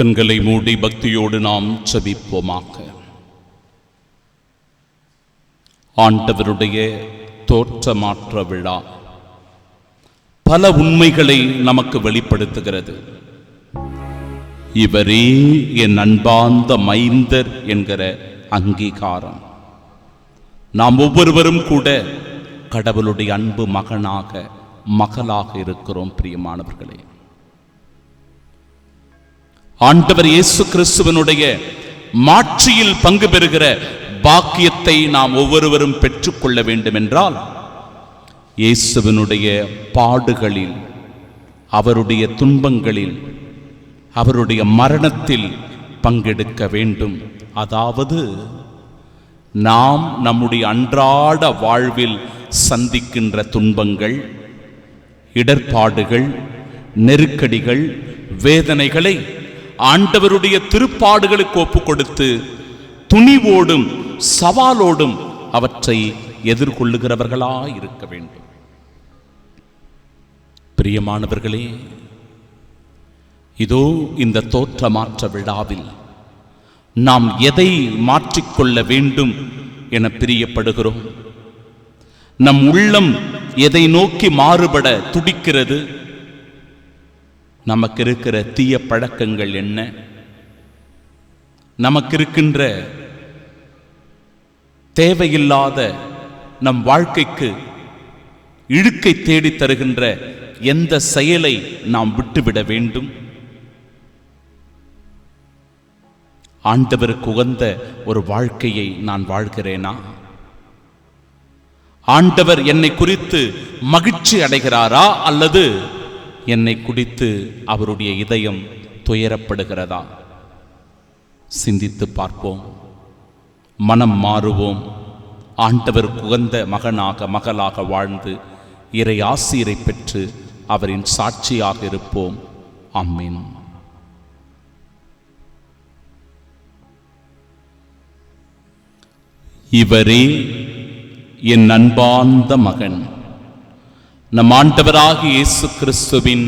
கண்களை மூடி பக்தியோடு நாம் ஜெபிப்போமாக. ஆண்டவருடைய தோற்றமாற்ற விழா பல உண்மைகளை நமக்கு வெளிப்படுத்துகிறது. இவரே என் அன்பார்ந்த மைந்தர் என்கிற அங்கீகாரம். நாம் ஒவ்வொருவரும் கூட கடவுளுடைய அன்பு மகனாக மகளாக இருக்கிறோம். பிரியமானவர்களே, ஆண்டவர் இயேசு கிறிஸ்துவனுடைய மாட்சியில் பங்கு பெறுகிற பாக்கியத்தை நாம் ஒவ்வொருவரும் பெற்றுக்கொள்ள வேண்டும் என்றால் இயேசுவினுடைய பாடுகளில், அவருடைய துன்பங்களில், அவருடைய மரணத்தில் பங்கெடுக்க வேண்டும். அதாவது நாம் நம்முடைய அன்றாட வாழ்வில் சந்திக்கின்ற துன்பங்கள், இடர்பாடுகள், நெருக்கடிகள், வேதனைகளை ஆண்டவருடைய திருப்பாடுகளுக்கு ஒப்புக் கொடுத்து துணிவோடும் சவாலோடும் அவற்றை எதிர்கொள்ளுகிறவர்களாய் இருக்க வேண்டும். பிரியமானவர்களே, இதோ இந்த தோற்றமாற்ற விழாவில் நாம் எதை மாற்றிக்கொள்ள வேண்டும் என பிரியப்படுகிறோம்? நம் உள்ளம் எதை நோக்கி மாறுபட துடிக்கிறது? நமக்கு இருக்கிற தீய பழக்கங்கள் என்ன? நமக்கு இருக்கின்ற தேவையில்லாத நம் வாழ்க்கைக்கு இழுக்கை தேடி தருகின்ற எந்த செயலை நாம் விட்டுவிட வேண்டும்? ஆண்டவருக்கு உகந்த ஒரு வாழ்க்கையை நான் வாழ்கிறேனா? ஆண்டவர் என்னை குறித்து மகிழ்ச்சி அடைகிறாரா, அல்லது என்னை குறித்து அவருடைய இதயம் துயரப்படுகிறதா? சிந்தித்து பார்ப்போம், மனம் மாறுவோம். ஆண்டவருக்கு உகந்த மகனாக மகளாக வாழ்ந்து இறை ஆசீரை பெற்று அவரின் சாட்சியாக இருப்போம். ஆமென். இவரே என் அன்பார்ந்த மகன். நம் ஆண்டவராகிய இயேசு கிறிஸ்துவின்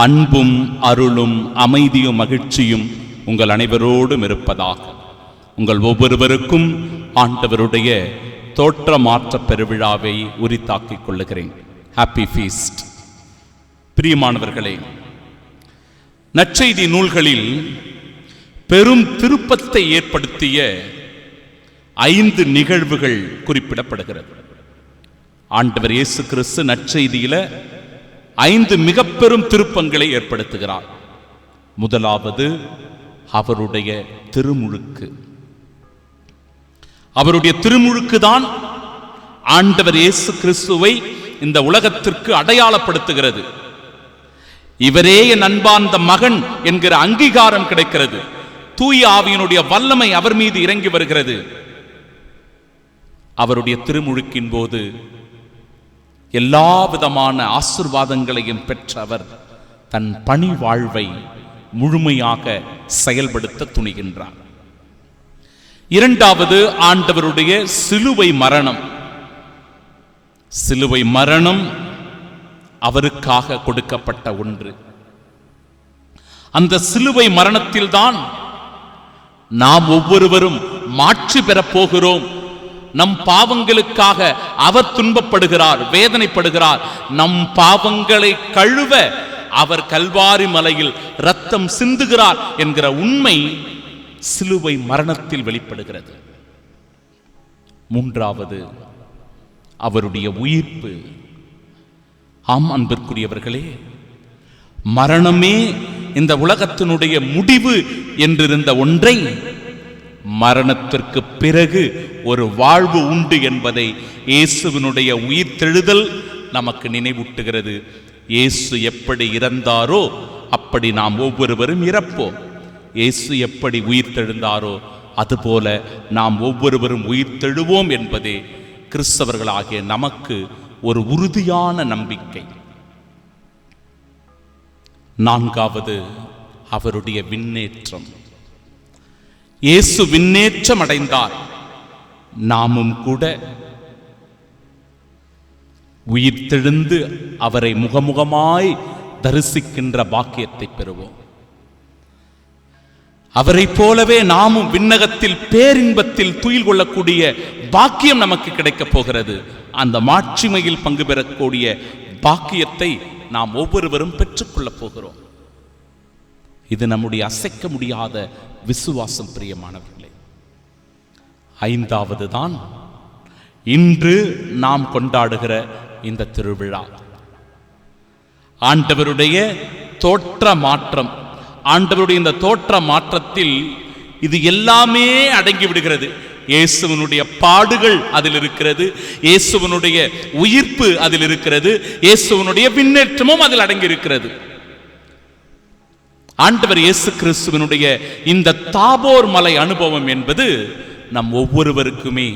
அன்பும் அருளும் அமைதியும் மகிழ்ச்சியும் உங்கள் அனைவரோடும் இருப்பதாக. உங்கள் ஒவ்வொருவருக்கும் ஆண்டவருடைய தோற்றமாற்ற பெருவிழாவை உரித்தாக்கிக் கொள்ளுகிறேன். Happy feast. பிரியமானவர்களே, நற்செய்தி நூல்களில் பெரும் திருப்பத்தை ஏற்படுத்திய 5 நிகழ்வுகள் குறிப்பிடப்படுகிறது. ஆண்டவர் இயேசு கிறிஸ்து நற்செய்தியில 5 மிக பெரும் திருப்பங்களை ஏற்படுத்துகிறார். முதலாவது அவருடைய திருமுழுக்கு. அவருடைய திருமுழுக்கு தான் ஆண்டவர் இயேசு கிறிஸ்துவை இந்த உலகத்திற்கு அடையாளப்படுத்துகிறது. இவரே என் அன்பார்ந்த மகன் என்கிற அங்கீகாரம் கிடைக்கிறது. தூய ஆவியினுடைய வல்லமை அவர் மீது இறங்கி வருகிறது. அவருடைய திருமுழுக்கின் போது எல்லா விதமான ஆசீர்வாதங்களையும் பெற்ற அவர் தன் பணி வாழ்வை முழுமையாக செயல்படுத்த துணிகின்றார். இரண்டாவது ஆண்டவருடைய சிலுவை மரணம். சிலுவை மரணம் அவருக்காக கொடுக்கப்பட்ட ஒன்று. அந்த சிலுவை மரணத்தில்தான் நாம் ஒவ்வொருவரும் மாட்சி பெறப் போகிறோம். நம் பாவங்களுக்காக அவர் துன்பப்படுகிறார், வேதனைப்படுகிறார். நம் பாவங்களை கழுவ அவர் கல்வாரி மலையில் இரத்தம் சிந்துகிறார் என்கிற உண்மை சிலுவை மரணத்தில் வெளிப்படுகிறது. மூன்றாவது அவருடைய உயிர்ப்பு. ஆம் அன்பிற்குரியவர்களே, மரணமே இந்த உலகத்தினுடைய முடிவு என்றிருந்த ஒன்றை மரணத்திற்கு பிறகு ஒரு வாழ்வு உண்டு என்பதை இயேசுவினுடைய உயிர்த்தெழுதல் நமக்கு நினைவூட்டுகிறது. இயேசு எப்படி இறந்தாரோ அப்படி நாம் ஒவ்வொருவரும் இறப்போம். இயேசு எப்படி உயிர்த்தெழுந்தாரோ அதுபோல நாம் ஒவ்வொருவரும் உயிர்த்தெழுவோம் என்பதே கிறிஸ்தவர்களாகிய நமக்கு ஒரு உறுதியான நம்பிக்கை. நான்காவது அவருடைய விண்ணேற்றம். இயேசு விண்ணேற்றம் அடைந்தார். நாமும் கூட உயிர்த்தெழுந்து அவரை முகமுகமாய் தரிசிக்கின்ற பாக்கியத்தை பெறுவோம். அவரை போலவே நாமும் விண்ணகத்தில் பேரின்பத்தில் துயில் கொள்ளக்கூடிய பாக்கியம் நமக்கு கிடைக்கப் போகிறது. அந்த மாட்சிமையில் பங்கு பெறக்கூடிய பாக்கியத்தை நாம் ஒவ்வொருவரும் பெற்றுக்கொள்ளப் போகிறோம். இது நம்முடைய அசைக்க முடியாத விசுவாசம். பிரியமானவர்களே, ஐந்தாவது தான் இன்று நாம் கொண்டாடுகிற இந்த திருவிழா. ஆண்டவருடைய தோற்ற மாற்றம். ஆண்டவருடைய இந்த தோற்ற மாற்றத்தில் இது எல்லாமே அடங்கி விடுகிறது. இயேசுவனுடைய பாடுகள் அதில் இருக்கிறது, இயேசுவனுடைய உயிர்ப்பு அதில் இருக்கிறது, இயேசுவனுடைய விண்ணேற்றமும் அதில் அடங்கி இருக்கிறது. ஆண்டவர் இயேசு கிறிஸ்துவனுடைய இந்த தாபோர் மலை அனுபவம் என்பது நம் ஒவ்வொருவருக்குமே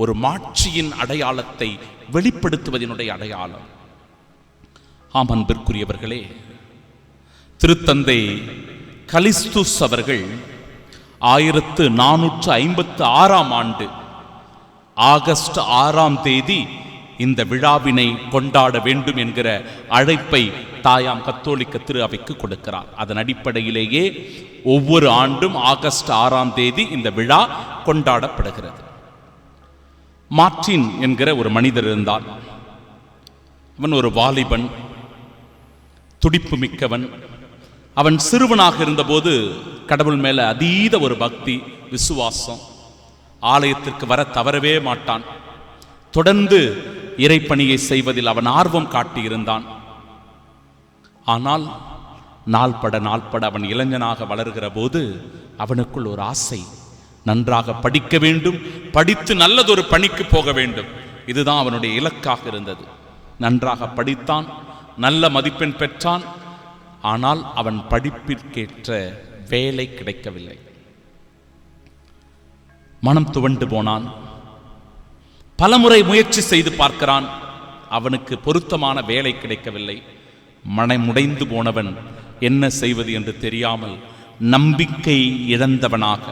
ஒரு மாட்சியின் அடையாளத்தை வெளிப்படுத்துவதனுடைய அடையாளம். ஆம் அன்பிற்குரியவர்களே, திருத்தந்தை கலிஸ்துஸ் அவர்கள் 1456 ஆண்டு ஆகஸ்ட் 6 இந்த விழாவினை கொண்டாட வேண்டும் என்கிற அழைப்பை தாயாம் கத்தோலிக்க திரு அவைக்கு கொடுக்கிறார். அதன் அடிப்படையிலேயே ஒவ்வொரு ஆண்டும் ஆகஸ்ட் 6 இந்த விழா கொண்டாடப்படுகிறது. மார்ட்டின் என்கிற ஒரு மனிதர் இருந்தார். அவன் ஒரு வாலிபன், துடிப்பு மிக்கவன். அவன் சிறுவனாக இருந்தபோது கடவுள் மேல அதீத ஒரு பக்தி, விசுவாசம். ஆலயத்திற்கு வர தவறவே மாட்டான். தொடர்ந்து இறைப்பணியை செய்வதில் அவன் ஆர்வம் காட்டியிருந்தான். ஆனால் நாள்பட அவன் இளைஞனாக வளர்கிற போது அவனுக்குள் ஒரு ஆசை, நன்றாக படிக்க வேண்டும், படித்து நல்லதொரு பணிக்கு போக வேண்டும். இதுதான் அவனுடைய இலக்காக இருந்தது. நன்றாக படித்தான், நல்ல மதிப்பெண் பெற்றான். ஆனால் அவன் படிப்பிற்கேற்ற வேலை கிடைக்கவில்லை. மனம் துவண்டு போனான். பலமுறை முயற்சி செய்து பார்க்கிறான். அவனுக்கு பொருத்தமான வேலை கிடைக்கவில்லை. மனமுடைந்து போனவன் என்ன செய்வது என்று தெரியாமல் நம்பிக்கை இழந்தவனாக,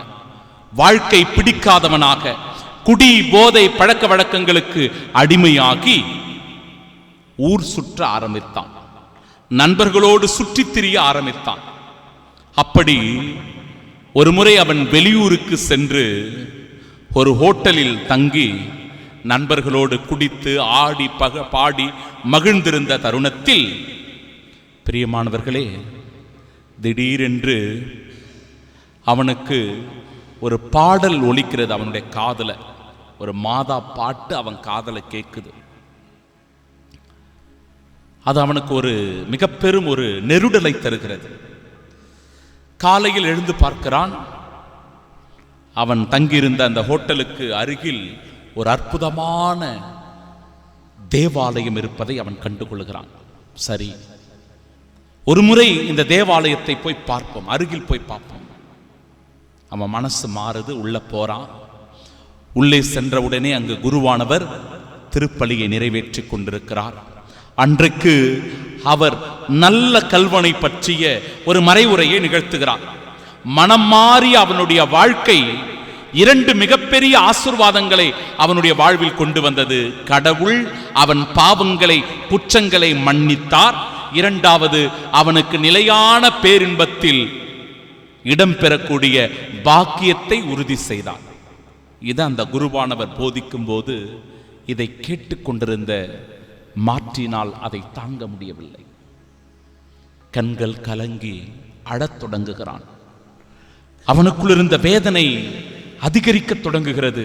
வாழ்க்கை பிடிக்காதவனாக, குடி போதை பழக்க வழக்கங்களுக்கு அடிமையாகி ஊர் சுற்ற ஆரம்பித்தான். நண்பர்களோடு சுற்றித் திரிய ஆரம்பித்தான். அப்படி ஒரு முறை அவன் வெளியூருக்கு சென்று ஒரு ஹோட்டலில் தங்கி நண்பர்களோடு குடித்து ஆடி பாடி மகிழ்ந்திருந்த தருணத்தில், பிரியமானவர்களே, திடீரென்று அவனுக்கு ஒரு பாடல் ஒலிக்கிறது. அவனுடைய காதல ஒரு மாதா பாட்டு அவன் காதல கேட்குது. அது அவனுக்கு ஒரு மிக பெரும் ஒரு நெருடலை தருகிறது. காலையில் எழுந்து பார்க்கிறான். அவன் தங்கியிருந்த அந்த ஹோட்டலுக்கு அருகில் ஒரு அற்புதமான தேவாலயம் இருப்பதை அவன் கண்டுகொள்கிறான். சரி, ஒரு முறை இந்த தேவாலயத்தை போய் பார்ப்போம், அருகில் போய் பார்ப்போம். அவன் மனசு மாறுது. உள்ள போறான். உள்ளே சென்றவுடனே அங்கு குருவானவர் திருப்பலியை நிறைவேற்றி கொண்டிருக்கிறார். அன்றைக்கு அவர் நல்ல கல்வனை பற்றிய ஒரு மறைவுரையை நிகழ்த்துகிறார். மனம் மாறி அவனுடைய வாழ்க்கை 2 மிகப்பெரிய ஆசீர்வாதங்களை அவனுடைய வாழ்வில் கொண்டு வந்தது. கடவுள் அவன் பாவங்களை, குற்றங்களை மன்னித்தார். 2வது, அவனுக்கு நிலையான பேரின்பத்தில் இடம்பெறக்கூடிய பாக்கியத்தை உறுதி செய்தார். இதை அந்த குருவானவர் போதிக்கும் போது இதை கேட்டுக்கொண்டிருந்த மார்ட்டினால் அதை தாங்க முடியவில்லை. கண்கள் கலங்கி அழத் தொடங்குகிறான். அவனுக்குள் இருந்த வேதனை அதிகரிக்க தொடங்குகிறது.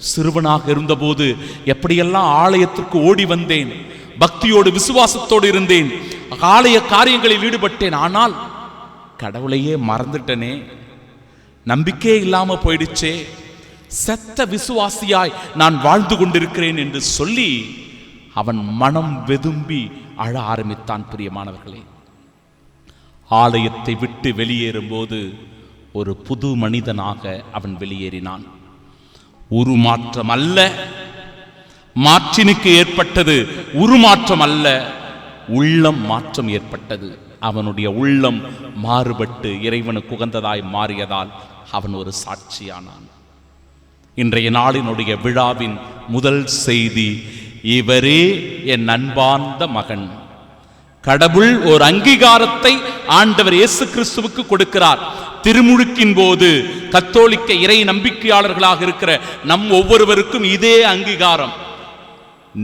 சிறுவனாக இருந்தபோது எப்படியெல்லாம் ஆலயத்திற்கு ஓடி வந்தேன், பக்தியோடு விசுவாசத்தோடு இருந்தேன், ஆலய காரியங்களில் ஈடுபட்டேன். ஆனால் கடவுளையே மறந்துட்டனே, நம்பிக்கையே இல்லாம போயிடுச்சே, செத்த விசுவாசியாய் நான் வாழ்ந்து கொண்டிருக்கிறேன் என்று சொல்லி அவன் மனம் வெதும்பி அழ ஆரம்பித்தான். பிரியமானவர்களே, ஆலயத்தை விட்டு வெளியேறும் போது ஒரு புது மனிதனாக அவன் வெளியேறினான். உருமாற்றம் அல்ல, மாற்றினுக்கு ஏற்பட்டது உருமாற்றம் அல்ல, உள்ளம் மாற்றம் ஏற்பட்டது. அவனுடைய உள்ளம் மாறுபட்டு இறைவனுக்கு உகந்ததாய் மாறியதால் அவன் ஒரு சாட்சியானான். இன்றைய நாளினுடைய விழாவின் முதல் செய்தி, இவரே என் அன்பார்ந்த மகன். கடவுள் ஒரு அங்கீகாரத்தை ஆண்டவர் இயேசு கிறிஸ்துவுக்கு கொடுக்கிறார். திருமுழுக்கின் போது கத்தோலிக்க இறை நம்பிக்கையாளர்களாக இருக்கிற நம் ஒவ்வொருவருக்கும் இதே அங்கீகாரம்.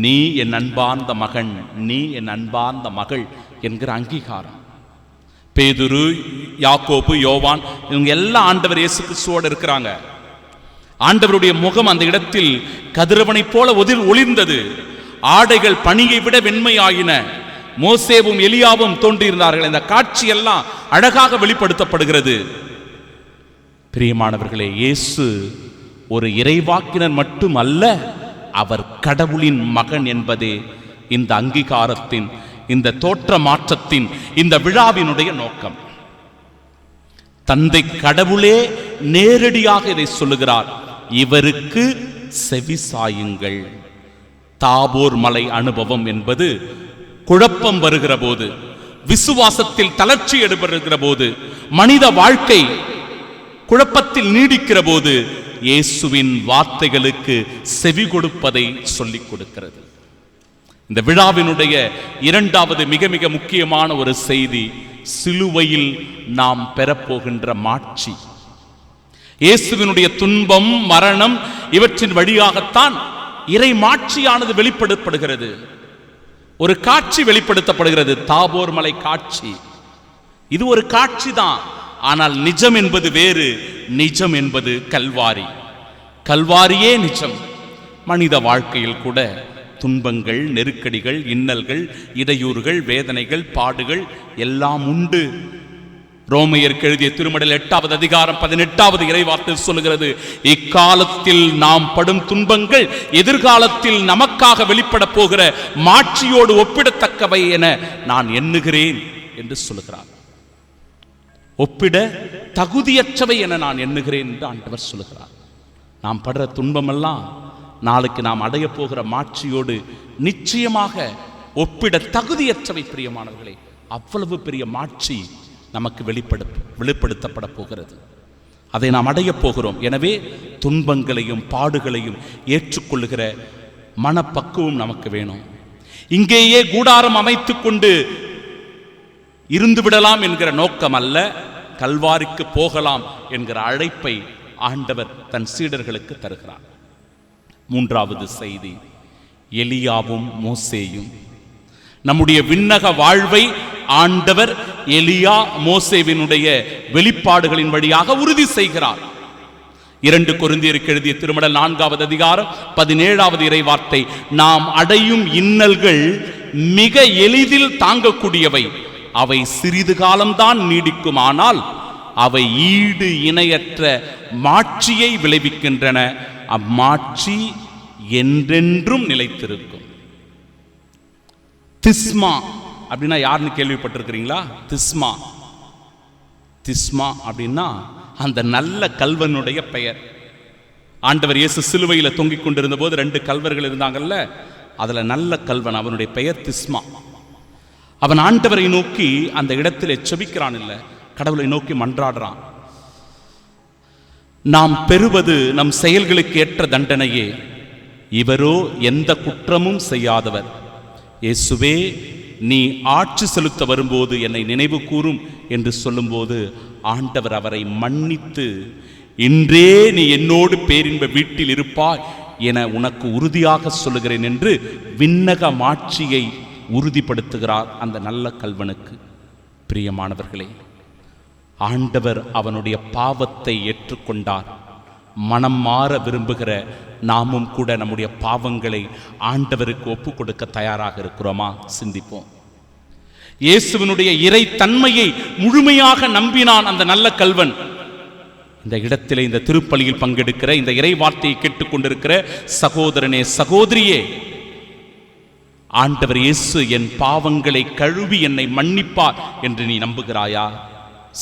நீ என் அன்பார்ந்த மகன், நீ என் அன்பார்ந்த மகள் என்கிற அங்கீகாரம். பேதுரு, யாக்கோபு, யோவான் இவங்க எல்லாம் ஆண்டவர் இயேசு கிறிஸ்துவோடு இருக்கிறாங்க. ஆண்டவருடைய முகம் அந்த இடத்தில் கதிரவனை போல ஒளிர்ந்தது. ஆடைகள் பனியை விட வெண்மையாயின. மோசேவும் எலியாவும் தோன்றியிருந்தார்கள். இந்த காட்சி எல்லாம் அழகாக வெளிப்படுத்தப்படுகிறது. பிரியமானவர்களே, இயேசு ஒரு இறைவாக்கினர் மட்டும் அல்ல, அவர் கடவுளின் மகன் என்பதே இந்த அங்கீகாரத்தின், இந்த தோற்ற மாற்றத்தின், இந்த விழாவினுடைய நோக்கம். தந்தை கடவுளே நேரடியாக இதை சொல்லுகிறார், இவருக்கு செவி சாயுங்கள். தாபோர் மலை அனுபவம் என்பது குழப்பம் வருகிற போது, விசுவாசத்தில் தளர்ச்சி ஏற்படுகிற போது, மனித வாழ்க்கை குழப்பத்தில் நீடிக்கிற போது இயேசுவின் வார்த்தைகளுக்கு செவி கொடுப்பதை சொல்லிக் கொடுக்கிறது. இந்த விழாவினுடைய இரண்டாவது மிக மிக முக்கியமான ஒரு செய்தி, சிலுவையில் நாம் பெறப்போகின்ற மாட்சி. இயேசுவினுடைய துன்பம், மரணம் இவற்றின் வழியாகத்தான் இறை மாட்சியானது வெளிப்படுத்தப்படுகிறது. ஒரு காட்சி வெளிப்படுத்தப்படுகிறது, தாபோர் மலை காட்சி. இது ஒரு காட்சி தான், ஆனால் நிஜம் என்பது வேறு. நிஜம் என்பது கல்வாரி. கல்வாரியே நிஜம். மனித வாழ்க்கையில் கூட துன்பங்கள், நெருக்கடிகள், இன்னல்கள், இடையூறுகள், வேதனைகள், பாடுகள் எல்லாம் உண்டு. ரோமையருக்கு எழுதிய திருமடல் 8வது அதிகாரம் 18வது இறைவார்த்தை சொல்லுகிறது, இக்காலத்தில் நாம் படும் துன்பங்கள் எதிர்காலத்தில் நமக்காக வெளிப்பட போகிற மாட்சியோடு ஒப்பிடத்தக்கவை என நான் எண்ணுகிறேன் என்று சொல்லுகிறார். ஒப்பிட தகுதியற்றவை என நான் எண்ணுகிறேன் என்று ஆண்டவர் சொல்லுகிறார். நாம் படுற துன்பமெல்லாம் நாளைக்கு நாம் அடைய போகிற மாட்சியோடு நிச்சயமாக ஒப்பிட தகுதியற்றவை. பிரியமானவர்களே, அவ்வளவு பெரிய மாட்சி நமக்கு வெளிப்படுத்தப்பட போகிறது. அதை நாம் அடைய போகிறோம். எனவே துன்பங்களையும் பாடுகளையும் ஏற்றுக்கொள்ளுகிற மனப்பக்குவம் நமக்கு வேணும். இங்கேயே கூடாரம் அமைத்துக் கொண்டு இருந்து விடலாம் என்கிற நோக்கம் அல்ல, கல்வாரிக்கு போகலாம் என்கிற அழைப்பை ஆண்டவர் தன் சீடர்களுக்கு தருகிறார். மூன்றாவது செய்தி, எலியாவும் மோசேயும். நம்முடைய விண்ணக வாழ்வை ஆண்டவர் எலியா மோசேவினுடைய வெளிப்பாடுகளின் வழியாக உறுதி செய்கிறார். 2 கொரிந்தியருக்கு எழுதிய திருமடல் 4வது அதிகாரம் 17வது இறைவார்த்தை, நாம் அடையும் இன்னல்கள் மிக எளிதில் தாங்கக்கூடியவை, அவை சிறிது காலம்தான் நீடிக்கும், ஆனால் அவை ஈடு இணையற்ற மாட்சியை விளைவிக்கின்றன, அம்மாட்சி என்றென்றும் நிலைத்திருக்கும். திஸ்மா அப்படின்னா யாருன்னு கேள்விப்பட்டிருக்கிறீங்களா? திஸ்மா, திஸ்மா அப்படின்னா அந்த நல்ல கல்வனுடைய பெயர். ஆண்டவர் இயேசு சிலுவையில் தொங்கிக் கொண்டிருந்த போது 2 கல்வர்கள் இருந்தாங்கல்ல, அதுல நல்ல கல்வன், அவனுடைய பெயர் திஸ்மா. அவன் ஆண்டவரை நோக்கி அந்த இடத்தில் செபிக்கிறான், இல்ல கடவுளை நோக்கி மன்றாடுறான். நாம் பெறுவது நம் செயல்களுக்கு ஏற்ற தண்டனையே, இவரோ எந்த குற்றமும் செய்யாதவர். இயேசுவே, நீ ஆட்சி செலுத்த வரும்போது என்னை நினைவு கூறும் என்று சொல்லும்போது ஆண்டவர் அவரை மன்னித்து, இன்றே நீ என்னோடு பேரின்ப வீட்டில் இருப்பாய் என உனக்கு உறுதியாக சொல்லுகிறேன் என்று விண்ணக மாட்சியை உறுதிப்படுத்துகிறார் அந்த நல்ல கல்வனுக்கு. பிரியமானவர்களே, ஆண்டவர் அவனுடைய பாவத்தை ஏற்றுக்கொண்டார். மனம் மாற விரும்புகிற நாமும் கூட நம்முடைய பாவங்களை ஆண்டவருக்கு ஒப்பு கொடுக்க தயாராக இருக்கிறோமா? சிந்திப்போம். இயேசுவினுடைய இறை தன்மையை முழுமையாக நம்பினான் அந்த நல்ல கல்வன். இந்த இடத்திலே இந்த திருப்பலியில் பங்கெடுக்கிற, இந்த இறை வார்த்தையை கேட்டுக்கொண்டிருக்கிற சகோதரனே, சகோதரியே, ஆண்டவர் இயேசு என் பாவங்களை கழுவி என்னை மன்னிப்பார் என்று நீ நம்புகிறாயா?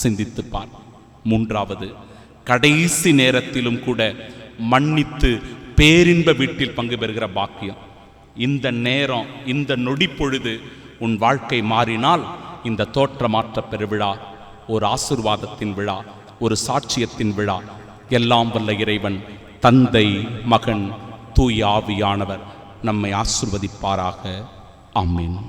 சிந்தித்துப்பார். மூன்றாவது, கடைசி நேரத்திலும் கூட மன்னித்து பேரின்ப வீட்டில் பங்கு பெறுகிற பாக்கியம். இந்த நேரம், இந்த நொடி பொழுது உன் வாழ்க்கை மாறினால் இந்த தோற்ற மாற்ற பெருவிழா ஒரு ஆசீர்வாதத்தின் விழா, ஒரு சாட்சியத்தின் விழா. எல்லாம் வல்ல இறைவன் தந்தை, மகன், தூய ஆவியானவர் நம்மை ஆசீர்வதிப்பாராக. ஆமென்.